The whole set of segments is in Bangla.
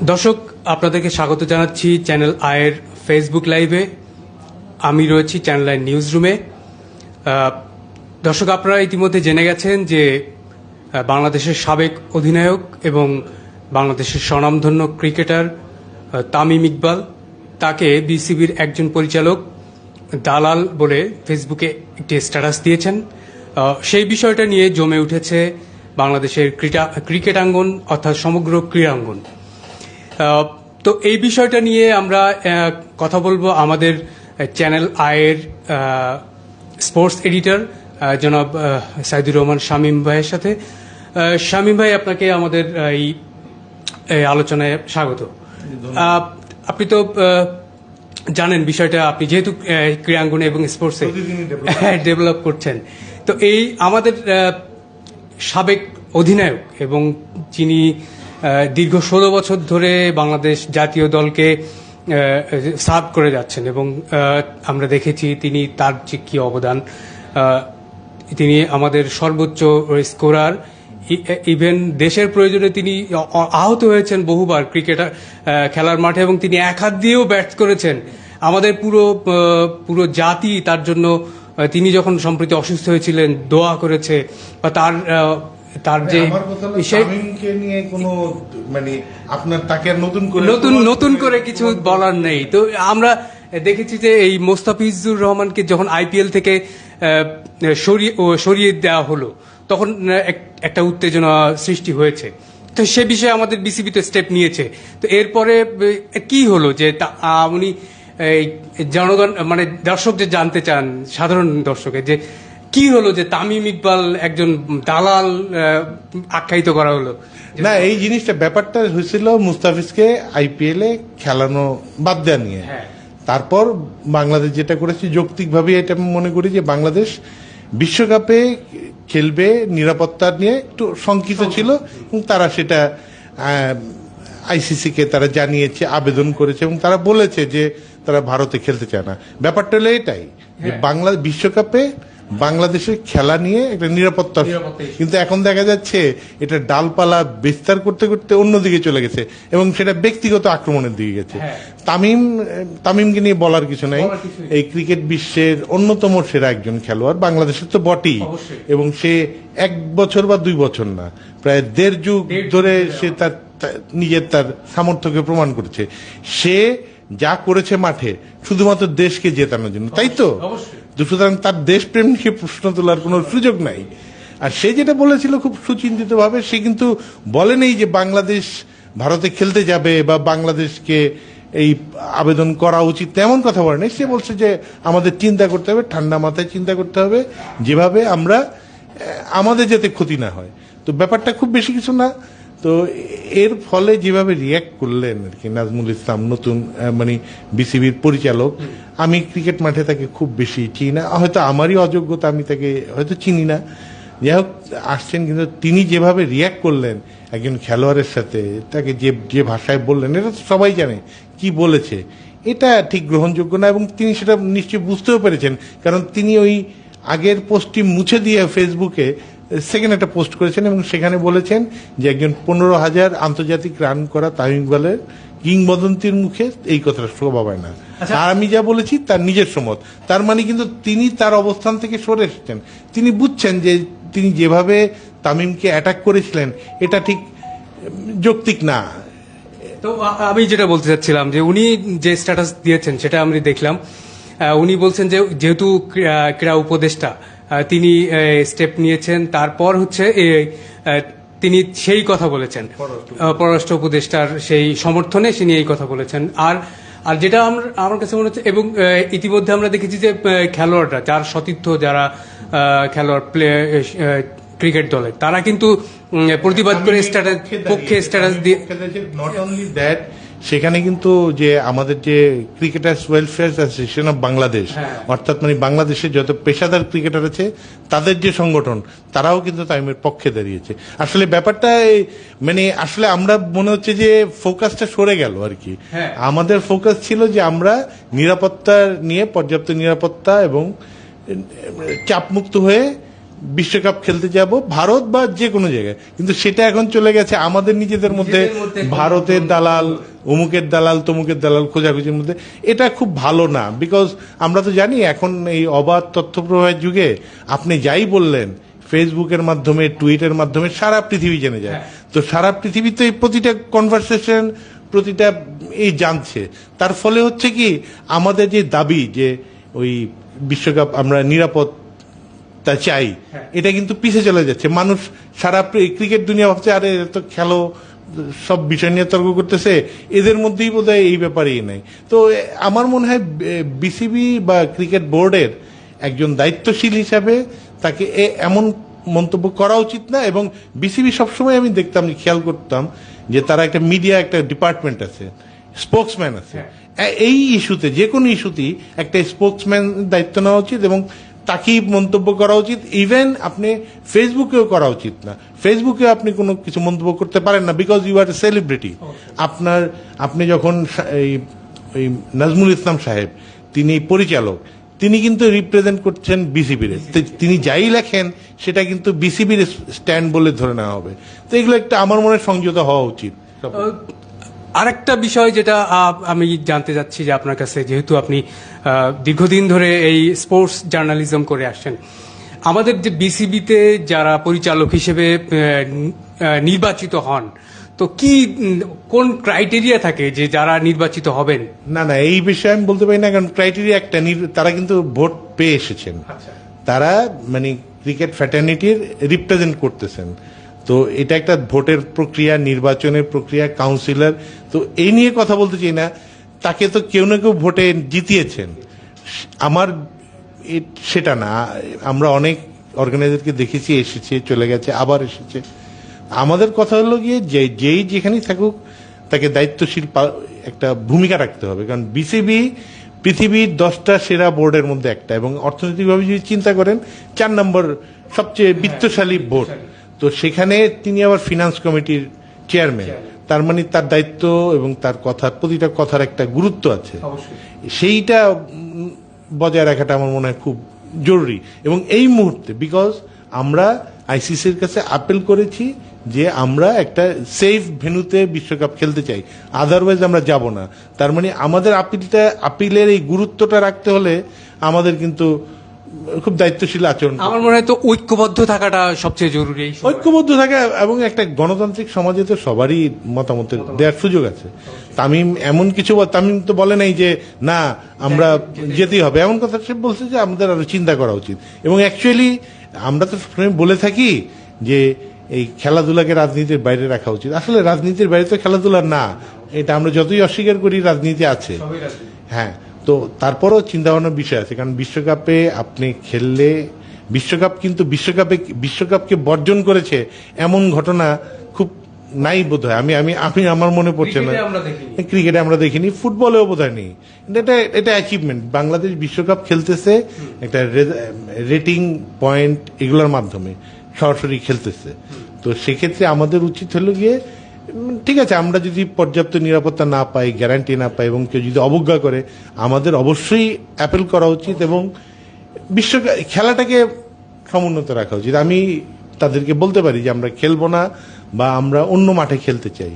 দর্শক, আপনাদেরকে স্বাগত জানাচ্ছি চ্যানেল আয়ের ফেসবুক লাইভে। আমি রয়েছি চ্যানেল আই নিউজ রুমে। দর্শক, আপনারা ইতিমধ্যে জেনে গেছেন যে বাংলাদেশের সাবেক অধিনায়ক এবং বাংলাদেশের স্বনামধন্য ক্রিকেটার তামিম ইকবাল, তাকে বিসিবির একজন পরিচালক দালাল বলে ফেসবুকে একটি স্ট্যাটাস দিয়েছেন। সেই বিষয়টা নিয়ে জমে উঠেছে বাংলাদেশের ক্রিকেট আঙ্গন, অর্থাৎ সমগ্র ক্রীড়াঙ্গন। তো এই বিষয়টা নিয়ে আমরা কথা বলবো আমাদের চ্যানেল আয়ের স্পোর্টস এডিটর জনাব সাইদুর রহমান শামীম ভাইয়ের সাথে। শামীম ভাই, আপনাকে আমাদের এই আলোচনায় স্বাগত। আপনি তো জানেন বিষয়টা, আপনি যেহেতু ক্রীড়াঙ্গনে এবং স্পোর্টসে ডেভেলপ করছেন, তো এই আমাদের সাবেক অধিনায়ক এবং যিনি দীর্ঘ 16 বছর ধরে বাংলাদেশ জাতীয় দলকে সার্ভ করে যাচ্ছেন এবং আমরা দেখেছি তিনি তার যে কি অবদান, তিনি আমাদের সর্বোচ্চ স্কোরার, ইভেন দেশের প্রয়োজনে তিনি আহত হয়েছেন বহুবার ক্রিকেটার খেলার মাঠে এবং তিনি এক হাত দিয়েও ব্যাট করেছেন। আমাদের পুরো জাতি তার জন্য, তিনি যখন সম্প্রতি অসুস্থ হয়েছিলেন, দোয়া করেছে বা তার যে নিয়ে কোনো মানে আপনার তাকে নতুন করে কিছু বলার নেই। তো আমরা দেখেছি যে এই মোস্তাফিজুর রহমানকে যখন আইপিএল থেকে সরিয়ে দেওয়া হলো, তখন একটা উত্তেজনা সৃষ্টি হয়েছে। তো সে বিষয়ে আমাদের বিসিবি তো স্টেপ নিয়েছে। তো এরপরে কি হলো যে উনি জনগণ, মানে দর্শক যে জানতে চান, সাধারণ দর্শকের, যে কি হলো যে তামিম ইকবাল একজন দালাল আখ্যায়িত করা হলো? না, এই জিনিসটা ব্যাপারটা হয়েছিল মুস্তাফিজকে আইপিএল এ খেলানো বাদ দেওয়া নিয়ে। তারপর বাংলাদেশ যেটা করেছে যৌক্তিকভাবে, এটা আমি মনে করি যে বাংলাদেশ বিশ্বকাপে খেলবে নিরাপত্তা নিয়ে একটু শঙ্কিত ছিল এবং তারা সেটা আইসিসি কে তারা জানিয়েছে, আবেদন করেছে এবং তারা বলেছে যে তারা ভারতে খেলতে চায় না। ব্যাপারটা হলো এটাই যে বিশ্বকাপে বাংলাদেশের খেলা নিয়ে একটা নিরাপত্তা, কিন্তু এখন দেখা যাচ্ছে এটা ডালপালা বিস্তার করতে করতে অন্যদিকে চলে গেছে এবং সেটা ব্যক্তিগত আক্রমণের দিকে গেছে। তামিমকে নিয়ে বলার কিছু নাই। এই ক্রিকেট বিশ্বের অন্যতম সেরা একজন খেলোয়াড়, বাংলাদেশের তো বটেই, এবং সে 1 বছর বা 2 বছর না, প্রায় 1.5 যুগ ধরে সে তার নিজের তার সামর্থ্যকে প্রমাণ করেছে। সে যা করেছে মাঠে শুধুমাত্র দেশকে জেতানোর জন্য, তাই তো? সুতরাং তার দেশপ্রেম নিয়ে প্রশ্ন তোলার কোনো সুযোগ নাই। আর সে যেটা বলেছিল খুব সুচিন্তিত ভাবে, সে কিন্তু বলেনি যে বাংলাদেশ ভারতে খেলতে যাবে বা বাংলাদেশকে এই আবেদন করা উচিত, তেমন কথা বলে নাই। সে বলছে যে আমাদের চিন্তা করতে হবে, ঠান্ডা মাথায় চিন্তা করতে হবে, যেভাবে আমরা আমাদের যাতে ক্ষতি না হয়। তো ব্যাপারটা খুব বেশি কিছু না। তো এর ফলে যেভাবে রিয়াক্ট করলেন আর কি নাজমুল ইসলাম, নতুন মানে বিসিবির পরিচালক, আমি ক্রিকেট মাঠে তাকে খুব বেশি চিনি না, হয়তো আমারই অযোগ্যতা, আমি তাকে হয়তো চিনি না। যাই হোক, আসছেন, কিন্তু তিনি যেভাবে রিয়াক্ট করলেন একজন খেলোয়াড়ের সাথে, তাকে যে ভাষায় বললেন, এটা তো সবাই জানে কি বলেছে, এটা ঠিক গ্রহণযোগ্য না। এবং তিনি সেটা নিশ্চয়ই বুঝতেও পেরেছেন, কারণ তিনি ওই আগের পোস্টটি মুছে দিয়ে ফেসবুকে সেকেন্ড একটা পোস্ট করেছেন এবং সেখানে বলেছেন যে একজন 15,000 আন্তর্জাতিক রান করা তামিম ইকবালের কিংবদন্তির মুখে এই কথাটা শোভা পায় না। আর আমি যা বলেছি তার নিজের মত। তার মানে কিন্তু তিনি তার অবস্থান থেকে সরে এসেছেন। তিনি বুঝছেন যে তিনি যেভাবে তামিমকে অ্যাটাক করেছিলেন এটা ঠিক যৌক্তিক না। তো আমি যেটা বলতে চাচ্ছিলাম যে উনি যে স্ট্যাটাস দিয়েছেন সেটা আমি দেখলাম। উনি বলছেন যে যেহেতু ক্রীড়া উপদেষ্টা, তিনি স্টেপ নিয়েছেন, তারপর হচ্ছে তিনি সেই কথা বলেছেন, পররাষ্ট্র উপদেষ্টার সেই সমর্থনে তিনি এই কথা বলেছেন। আর যেটা আমার কাছে মনে হচ্ছে, এবং ইতিমধ্যে আমরা দেখেছি যে খেলোয়াড়রা, যার সতীর্থ যারা খেলোয়াড় ক্রিকেট দলের, তারা কিন্তু প্রতিবাদ করে পক্ষে স্ট্যাটাস দিয়ে, নট অনলি দ্যাট, সেখানে কিন্তু যে আমাদের যে cricketers welfare association of Bangladesh, অর্থাৎ মানে বাংলাদেশের যত পেশাদার ক্রিকেটার আছে তাদের যে সংগঠন, তারাও কিন্তু তামিমের পক্ষে দাঁড়িয়েছে। আসলে ব্যাপারটা মানে আসলে আমরা মনে হচ্ছে যে ফোকাসটা সরে গেল আর কি। আমাদের ফোকাস ছিল যে আমরা নিরাপত্তা নিয়ে, পর্যাপ্ত নিরাপত্তা এবং চাপমুক্ত হয়ে বিশ্বকাপ খেলতে যাব ভারত বা যে কোনো জায়গায়, কিন্তু সেটা এখন চলে গেছে আমাদের নিজেদের মধ্যে ভারতের দালাল, অমুকের দালাল, তমুকের দালাল খোঁজাখুঁজির মধ্যে। এটা খুব ভালো না, বিকজ আমরা তো জানি এখন এই অবাধ তথ্য প্রবাহের যুগে আপনি যাই বললেন ফেসবুকের মাধ্যমে, টুইটের মাধ্যমে সারা পৃথিবী জেনে যায়। তো সারা পৃথিবীতে এই প্রতিটা কনভারসেশন, প্রতিটা এই জানছে। তার ফলে হচ্ছে কি, আমাদের যে দাবি যে ওই বিশ্বকাপ আমরা নিরাপদ তা চাই, এটা কিন্তু পিছে চলে যাচ্ছে। মানুষ সারা ক্রিকেট দুনিয়া ভাবছে আরে এরা তো খেলো, সব বিষয় নিয়ে তর্ক করতেছে, এদের মধ্যেই বোধহয় এই ব্যাপারেই নাই। তো আমার মনে হয় বিসিবি বা ক্রিকেট বোর্ডের একজন দায়িত্বশীল হিসাবে তাকে এমন মন্তব্য করা উচিত না। এবং বিসিবি সবসময় আমি দেখতাম, খেয়াল করতাম যে তারা একটা মিডিয়া, একটা ডিপার্টমেন্ট আছে, স্পোকসম্যান আছে। এই ইস্যুতে, যে কোনো ইস্যুতেই একটা স্পোকসম্যান দায়িত্ব নেওয়া উচিত এবং তাকেই মন্তব্য করা উচিত। ইভেন আপনি ফেসবুকেও করা উচিত না, ফেসবুকে আপনি কোনো কিছু মন্তব্য করতে পারেন না, because you are a celebrity. আপনি যখন এই নাজমুল ইসলাম সাহেব, তিনি পরিচালক, তিনি কিন্তু রিপ্রেজেন্ট করছেন বিসিবির, তিনি যাই লেখেন সেটা কিন্তু বিসিবির স্ট্যান্ড বলে ধরে নেওয়া হবে। তো এগুলো একটা আমার মনে হয় সংযত হওয়া উচিত। আরেকটা বিষয় যেটা আমি জানতে চাচ্ছি যে আপনার কাছে, যেহেতু আপনি দীর্ঘদিন ধরে এই স্পোর্টস জার্নালিজম করে আসছেন, আমাদের যে বিসিবিতে যারা পরিচালক হিসেবে নির্বাচিত হন, তো কি কোন ক্রাইটেরিয়া থাকে যে যারা নির্বাচিত হবেন? না, এই বিষয়ে আমি বলতে পারি না, কারণ ক্রাইটেরিয়া একটা, তারা কিন্তু ভোট পেয়ে এসেছেন, তারা মানে ক্রিকেট ফ্র্যাটার্নিটির রিপ্রেজেন্ট করতেছেন। তো এটা একটা ভোটের প্রক্রিয়া, নির্বাচনের প্রক্রিয়া, কাউন্সিলর, তো এই নিয়ে কথা বলতে চাই না। তাকে তো কেউ না কেউ ভোটে জিতিয়েছেন, আমার সেটা না। আমরা অনেক অর্গানাইজারকে দেখেছি, এসেছে, চলে গেছে, আবার এসেছে। আমাদের কথা হলো গিয়ে যেই যেখানেই থাকুক তাকে দায়িত্বশীল একটা ভূমিকা রাখতে হবে, কারণ বিসিবি পৃথিবীর 10টা সেরা বোর্ডের মধ্যে একটা, এবং অর্থনৈতিকভাবে যদি চিন্তা করেন 4 নম্বর সবচেয়ে বিত্তশালী বোর্ড। তো সেখানে তিনি আবার ফিনান্স কমিটির চেয়ারম্যান, তার মানে তার দায়িত্ব এবং তার কথার, প্রতিটা কথার একটা গুরুত্ব আছে। সেইটা বজায় রাখাটা আমার মনে হয় খুব জরুরি। এবং এই মুহূর্তে, বিকজ আমরা আইসিসির কাছে আপিল করেছি যে আমরা একটা সেফ ভেন্যুতে বিশ্বকাপ খেলতে চাই, আদারওয়াইজ আমরা যাব না। তার মানে আমাদের আপিলের এই গুরুত্বটা রাখতে হলে আমাদের কিন্তু খুব দায়িত্বশীল আচরণ। আমার মনে হয় তো ঐক্যবদ্ধ থাকাটা সবচেয়ে জরুরি। ঐক্যবদ্ধ থাকা, এবং একটা গণতান্ত্রিক সমাজে তো সবারই মতামত দেওয়ার সুযোগ আছে। তামিম এমন কিছু, তামিম তো বলে নাই যে না আমরা যেতেই হবে, এমন কথা সে বলছে যে আমাদের আরো চিন্তা করা উচিত। এবং অ্যাকচুয়ালি আমরা তো বলে থাকি যে এই খেলাধুলাকে রাজনীতির বাইরে রাখা উচিত। আসলে রাজনীতির বাইরে তো খেলাধুলা না, এটা আমরা যতই অস্বীকার করি, রাজনীতি আছে। হ্যাঁ, তো তারপরও চিন্তা ভাবনার বিষয় আছে, কারণ বিশ্বকাপে আপনি খেললে, বিশ্বকাপ কিন্তু বিশ্বকাপকে বর্জন করেছে এমন ঘটনা খুব নাই বোধহয়। আমি আমার মনে পড়ছে না, ক্রিকেটে আমরা দেখিনি, ফুটবলেও বোধহয় নেই। এটা অ্যাচিভমেন্ট। বাংলাদেশ বিশ্বকাপ খেলতেছে একটা রেটিং পয়েন্ট এগুলোর মাধ্যমে সরাসরি খেলতেছে। তো সেক্ষেত্রে আমাদের উচিত হলো গিয়ে, ঠিক আছে, আমরা যদি পর্যাপ্ত নিরাপত্তা না পাই, গ্যারান্টি না পাই, এবং কেউ যদি অবজ্ঞা করে, আমাদের অবশ্যই অ্যাপিল করা উচিত এবং বিশ্বকাপ খেলাটাকে সমুন্নত রাখা উচিত। আমি তাদেরকে বলতে পারি যে আমরা খেলবো না বা আমরা অন্য মাঠে খেলতে চাই,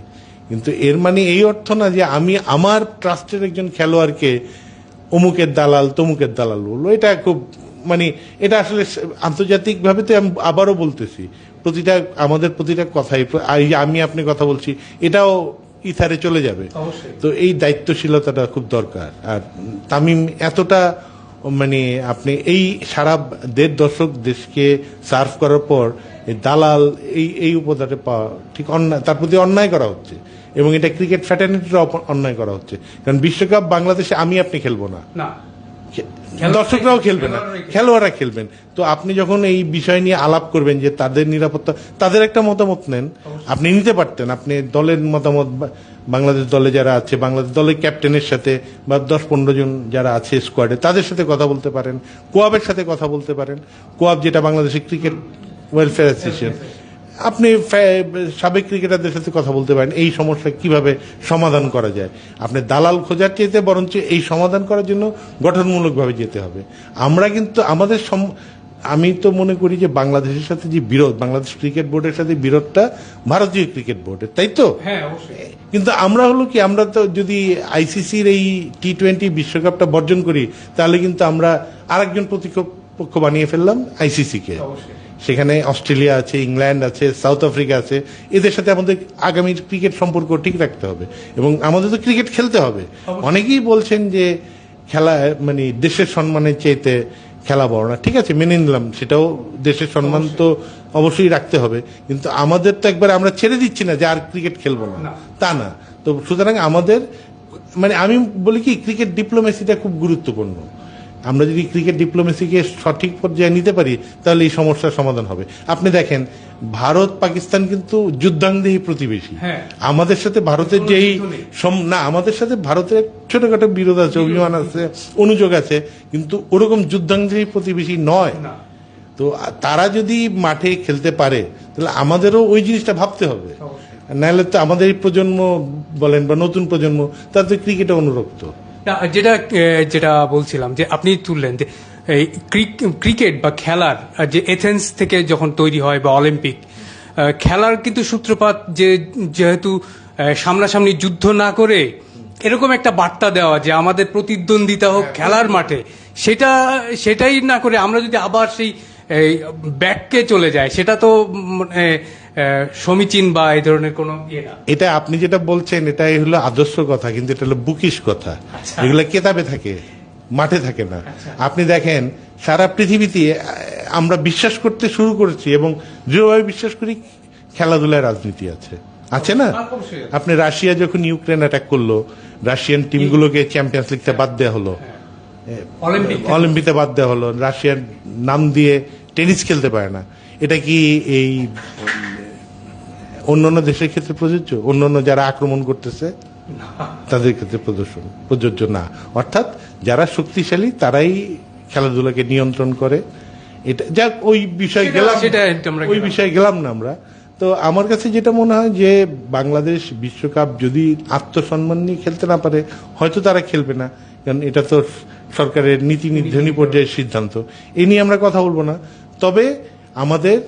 কিন্তু এর মানে এই অর্থ না যে আমি আমার ট্রাস্টের একজন খেলোয়াড়কে অমুকের দালাল, তমুকের দালাল বলবো। এটা খুব এটা আসলে আন্তর্জাতিকভাবে তো আবারও বলতেছি, আমাদের প্রতিটা কথাই, আমি আপনি কথা বলছি, এটাও ইথারে চলে যাবে। তো এই দায়িত্বশীলতাটা খুব দরকার। আর তামিম এতটা আপনি এই সারা 1.5 দশক দেশকে সার্ভ করার পর দালাল এই উপদাটা পাওয়া ঠিক অন্যায়, তার প্রতি অন্যায় করা হচ্ছে, এবং এটা ক্রিকেট ফ্র্যাটার্নিটির অন্যায় করা হচ্ছে। কারণ বিশ্বকাপ বাংলাদেশে আমি আপনি খেলবো না, দর্শকরাও খেলবে না, খেলোয়াড়রা খেলবেন। তো আপনি যখন এই বিষয় নিয়ে আলাপ করবেন যে তাদের নিরাপত্তা, তাদের একটা মতামত নেন, আপনি নিতে পারতেন। আপনি দলের মতামত, বাংলাদেশ দলে যারা আছে, বাংলাদেশ দলের ক্যাপ্টেনের সাথে বা 10-15 জন যারা আছে স্কোয়াডে, তাদের সাথে কথা বলতে পারেন, কোয়াবের সাথে কথা বলতে পারেন। কোয়াব যেটা বাংলাদেশের ক্রিকেট ওয়েলফেয়ার অ্যাসোসিয়েশন, আপনি সাবেক ক্রিকেটারদের সাথে কথা বলতে পারেন, এই সমস্যা কিভাবে সমাধান করা যায়। আপনি দালাল খোঁজার চাইতে বরঞ্চ এই সমাধান করার জন্য গঠনমূলকভাবে যেতে হবে। আমরা কিন্তু আমাদের আমি তো মনে করি যে বাংলাদেশের সাথে যে বিরোধ, বাংলাদেশ ক্রিকেট বোর্ডের সাথে বিরোধটা ভারতীয় ক্রিকেট বোর্ডের, তাই তো? হ্যাঁ, অবশ্যই। কিন্তু আমরা হলো কি, আমরা তো যদি আইসিসির এই টি-20 বিশ্বকাপটা বর্জন করি, তাহলে কিন্তু আমরা আরেকজন প্রতিপক্ষ বানিয়ে ফেললাম আইসিসি কে। অবশ্যই। সেখানে অস্ট্রেলিয়া আছে, ইংল্যান্ড আছে, সাউথ আফ্রিকা আছে, এদের সাথে আমাদের আগামী ক্রিকেট সম্পর্ক ঠিক রাখতে হবে এবং আমাদের তো ক্রিকেট খেলতে হবে। অনেকেই বলছেন যে খেলা মানে দেশের সম্মানের চাইতে খেলা বড় না, ঠিক আছে, মেনে নিলাম, সেটাও দেশের সম্মান তো অবশ্যই রাখতে হবে, কিন্তু আমাদের তো একবার আমরা ছেড়ে দিচ্ছি না যে আর ক্রিকেট খেলবো না, তা না। তো সুতরাং আমাদের মানে আমি বলি কি, ক্রিকেট ডিপ্লোমেসিটা খুব গুরুত্বপূর্ণ। আমরা যদি ক্রিকেট ডিপ্লোমেসিকে সঠিক পর্যায়ে নিতে পারি, তাহলে এই সমস্যার সমাধান হবে। আপনি দেখেন, ভারত পাকিস্তান কিন্তু যুদ্ধাঙ্গদেহী প্রতিবেশী। হ্যাঁ। আমাদের সাথে ভারতের যে এই না, আমাদের সাথে ভারতের ছোটখাটো বিরোধ আছে, অভিমান আছে, অনুযোগ আছে, কিন্তু ওরকম যুদ্ধাঙ্গদেহী প্রতিবেশী নয়। না। তো তারা যদি মাঠে খেলতে পারে, তাহলে আমাদেরও ওই জিনিসটা ভাবতে হবে। নাহলে তো আমাদের এই প্রজন্ম বলেন বা নতুন প্রজন্ম, তারা তো ক্রিকেটে অনুরক্ত। না, যেটা যেটা বলছিলাম যে আপনি তুললেন যে এই ক্রিকেট বা খেলার যে এথেন্স থেকে যখন তৈরি হয় বা অলিম্পিক খেলার কিন্তু সূত্রপাত যেহেতু সামনাসামনি যুদ্ধ না করে এরকম একটা বার্তা দেওয়া যে আমাদের প্রতিদ্বন্দ্বিতা হোক খেলার মাঠে, সেটাই না করে আমরা যদি আবার সেই ব্যাককে চলে যায়, সেটা তো সমীচীন বা এই ধরনের কোনো ইয়ে না। এটা আপনি যেটা বলছেন, এটাই হলো আদর্শ কথা, কিন্তু এটা হলো বুকিশ কথা। এগুলো কেতাবে থাকে, মাঠে থাকে না। আপনি দেখেন, সারা পৃথিবীতে আমরা বিশ্বাস করতে শুরু করেছি এবং দৃঢ়ভাবে বিশ্বাস করি খেলাধুলায় রাজনীতি আছে, আছে না? আপনি রাশিয়া যখন ইউক্রেন অ্যাটাক করলো, রাশিয়ান টিমগুলোকে চ্যাম্পিয়ন্স লিগতে বাদ দেওয়া হলো, অলিম্পিকে বাদ দেওয়া হলো, রাশিয়ার নাম দিয়ে টেনিস খেলতে পারে না। এটা কি এই অন্যান্য দেশের ক্ষেত্রে প্রযোজ্য? অন্যান্য যারা আক্রমণ করতেছে তাদের ক্ষেত্রে প্রযোজ্য না। অর্থাৎ যারা শক্তিশালী তারাই খেলাধুলাকে নিয়ন্ত্রণ করে। এটা যাক, ওই বিষয়ে গেলাম না আমরা। তো আমার কাছে যেটা মনে হয় যে বাংলাদেশ বিশ্বকাপ যদি আত্মসম্মান নিয়ে খেলতে না পারে, হয়তো তারা খেলবে না, কারণ এটা তো সরকারের নীতি নির্ধারণী পর্যায়ের সিদ্ধান্ত। এই নিয়ে আমরা কথা বলবো না, তবে আমাদের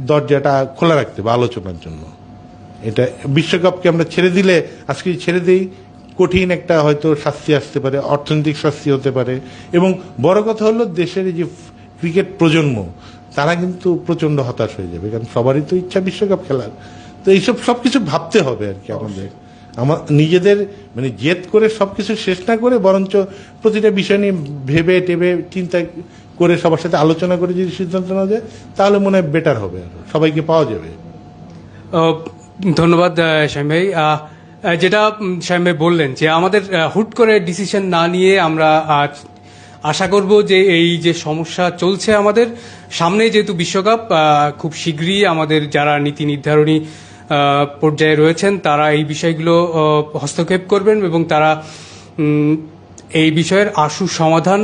দরজাটা খোলা রাখতে হবে আলোচনার জন্য। এটা বিশ্বকাপকে আমরা ছেড়ে দিলে, আজকে ছেড়ে দিই, কঠিন একটা হয়তো শাস্তি আসতে পারে, অর্থনৈতিক শাস্তি হতে পারে, এবং বড় কথা হলো দেশের যে ক্রিকেট প্রজন্ম তারা কিন্তু প্রচন্ড হতাশ হয়ে যাবে, কারণ সবারই তো ইচ্ছা বিশ্বকাপ খেলার। তো এইসব সবকিছু ভাবতে হবে আর কি আমাদের, নিজেদের মানে জেদ করে সবকিছু শেষ না করে, বরঞ্চ প্রতিটা বিষয় নিয়ে ভেবে টেবে চিন্তা করে সবার সাথে আলোচনা করে যদি সিদ্ধান্ত নেওয়া যায়, তাহলে মনে হয় বেটার হবে, আর সবাইকে পাওয়া যাবে। ধন্যবাদ শামীম ভাই। যেটা শামীম ভাই বললেন যে আমাদের হুট করে ডিসিশন না নিয়ে আমরা আশা করব যে এই যে সমস্যা চলছে আমাদের সামনে, যেহেতু বিশ্বকাপ খুব শীঘ্রই, আমাদের যারা নীতি নির্ধারণী পর্যায়ে রয়েছেন তারা এই বিষয়গুলো হস্তক্ষেপ করবেন এবং তারা এই বিষয়ের আশু সমাধান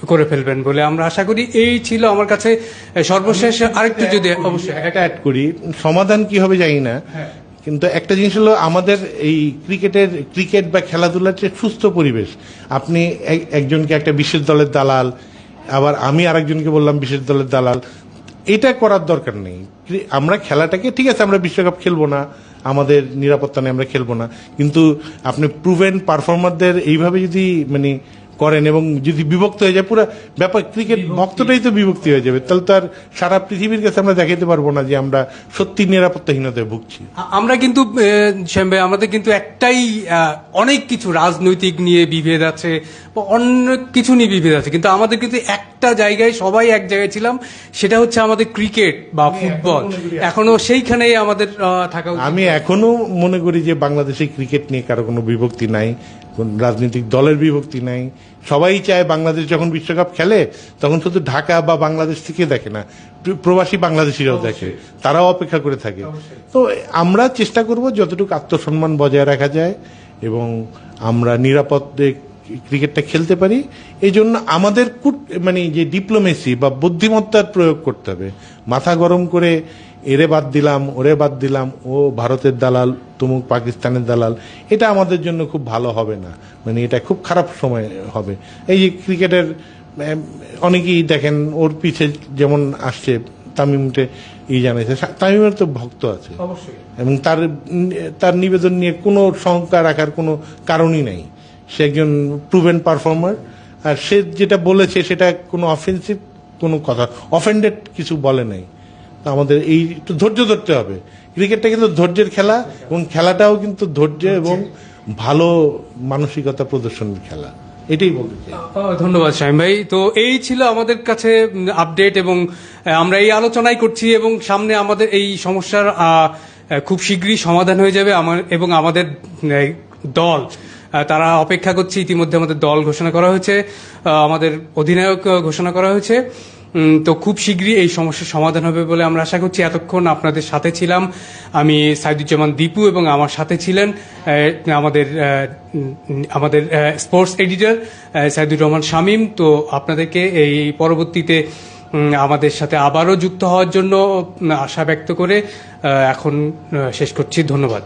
করে ফেলবেন বলে আমরা আশা করি। এই ছিল আমার কাছে সর্বশেষ। আরেকটু যদি অবশ্যই এটা অ্যাড করি, সমাধান কি হবে জানি না, কিন্তু একটা জিনিস হলো আমাদের এই ক্রিকেট বা খেলাধুলার যে সুস্থ পরিবেশ, আপনি একজনকে একটা বিশেষ দলের দালাল, আবার আমি আরেকজনকে বললাম বিশেষ দলের দালাল, এটা করার দরকার নেই। আমরা খেলাটাকে, ঠিক আছে আমরা বিশ্বকাপ খেলবো না, আমাদের নিরাপত্তা নেই, আমরা খেলবো না, কিন্তু আপনি প্রুভেন পারফর্মারদের এইভাবে যদি মানে করেন এবং যদি বিভক্ত হয়ে যায় পুরো ব্যাপার, ক্রিকেট ভক্তটাই তো বিভক্তি হয়ে যাবে, তাহলে তো আর সারা পৃথিবীর কাছে আমরা দেখাতে পারবো না যে আমরা সত্যি নিরাপত্তাহীনতায় ভুগছি। আমরা কিন্তু শ্যাম ভাই, আমাদের কিন্তু একটাই অনেক কিছু রাজনৈতিক নিয়ে বিভেদ আছে, অনেক কিছু নিয়ে বিভেদ আছে, কিন্তু আমাদের কিন্তু একটা জায়গায় সবাই এক জায়গায় ছিলাম, সেটা হচ্ছে আমাদের ক্রিকেট বা ফুটবল। এখনো সেইখানেই আমাদের থাকা উচিত। আমি এখনো মনে করি যে বাংলাদেশে ক্রিকেট নিয়ে কারো কোনো বিভক্তি নাই, কোন রাজনৈতিক দলের বিভক্তি নাই। সবাই চায় বাংলাদেশ যখন বিশ্বকাপ খেলে তখন শুধু ঢাকা বা বাংলাদেশ থেকে দেখে না, প্রবাসী বাংলাদেশিরাও দেখে, তারাও অপেক্ষা করে থাকে। তো আমরা চেষ্টা করব যতটুকু আত্মসম্মান বজায় রাখা যায় এবং আমরা নিরাপদে ক্রিকেটটা খেলতে পারি। এই জন্য আমাদের মানে যে ডিপ্লোমেসি বা বুদ্ধিমত্তার প্রয়োগ করতে হবে। মাথা গরম করে এরে বাদ দিলাম, ওরে বাদ দিলাম, ও ভারতের দালাল, তুমুক পাকিস্তানের দালাল, এটা আমাদের জন্য খুব ভালো হবে না, মানে এটা খুব খারাপ সময় হবে। এই যে ক্রিকেটের অনেকেই দেখেন ওর পিছে যেমন আসছে তামিমকে জানাইছে, তামিমের তো ভক্ত আছে অবশ্যই। এবং তার নিবেদন নিয়ে কোনো শঙ্কা রাখার কোনো কারণই নাই। সে একজন প্রুভেন পারফর্মার, আর সে যেটা বলেছে সেটা কোনো অফেন্সিভ কোনো কথা, অফেন্ডেড কিছু বলে নাই। তো আমাদের এই একটু ধৈর্য ধরতে হবে। ক্রিকেটটা কিন্তু ধৈর্যের খেলা, এবং খেলাটাও কিন্তু ধৈর্য এবং ভালো মানসিকতা প্রদর্শনের খেলা, এটাই বলতে চাই। ধন্যবাদ শামীম ভাই। তো এই ছিল আমাদের কাছে আপডেট, এবং আমরা এই আলোচনাই করছি, এবং সামনে আমাদের এই সমস্যার খুব শীঘ্রই সমাধান হয়ে যাবে। এবং আমাদের দল তারা অপেক্ষা করছে। ইতিমধ্যে আমাদের দল ঘোষণা করা হয়েছে, আমাদের অধিনায়ক ঘোষণা করা হয়েছে। তো খুব শীঘ্রই এই সমস্যার সমাধান হবে বলে আমরা আশা করছি। এতক্ষণ আপনাদের সাথে ছিলাম আমি সাইদুজ্জামান দীপু, এবং আমার সাথে ছিলেন আমাদের স্পোর্টস এডিটর সাইদুর রহমান শামীম। তো আপনাদেরকে এই পরবর্তীতে আমাদের সাথে আবারও যুক্ত হওয়ার জন্য আশা ব্যক্ত করে এখন শেষ করছি। ধন্যবাদ।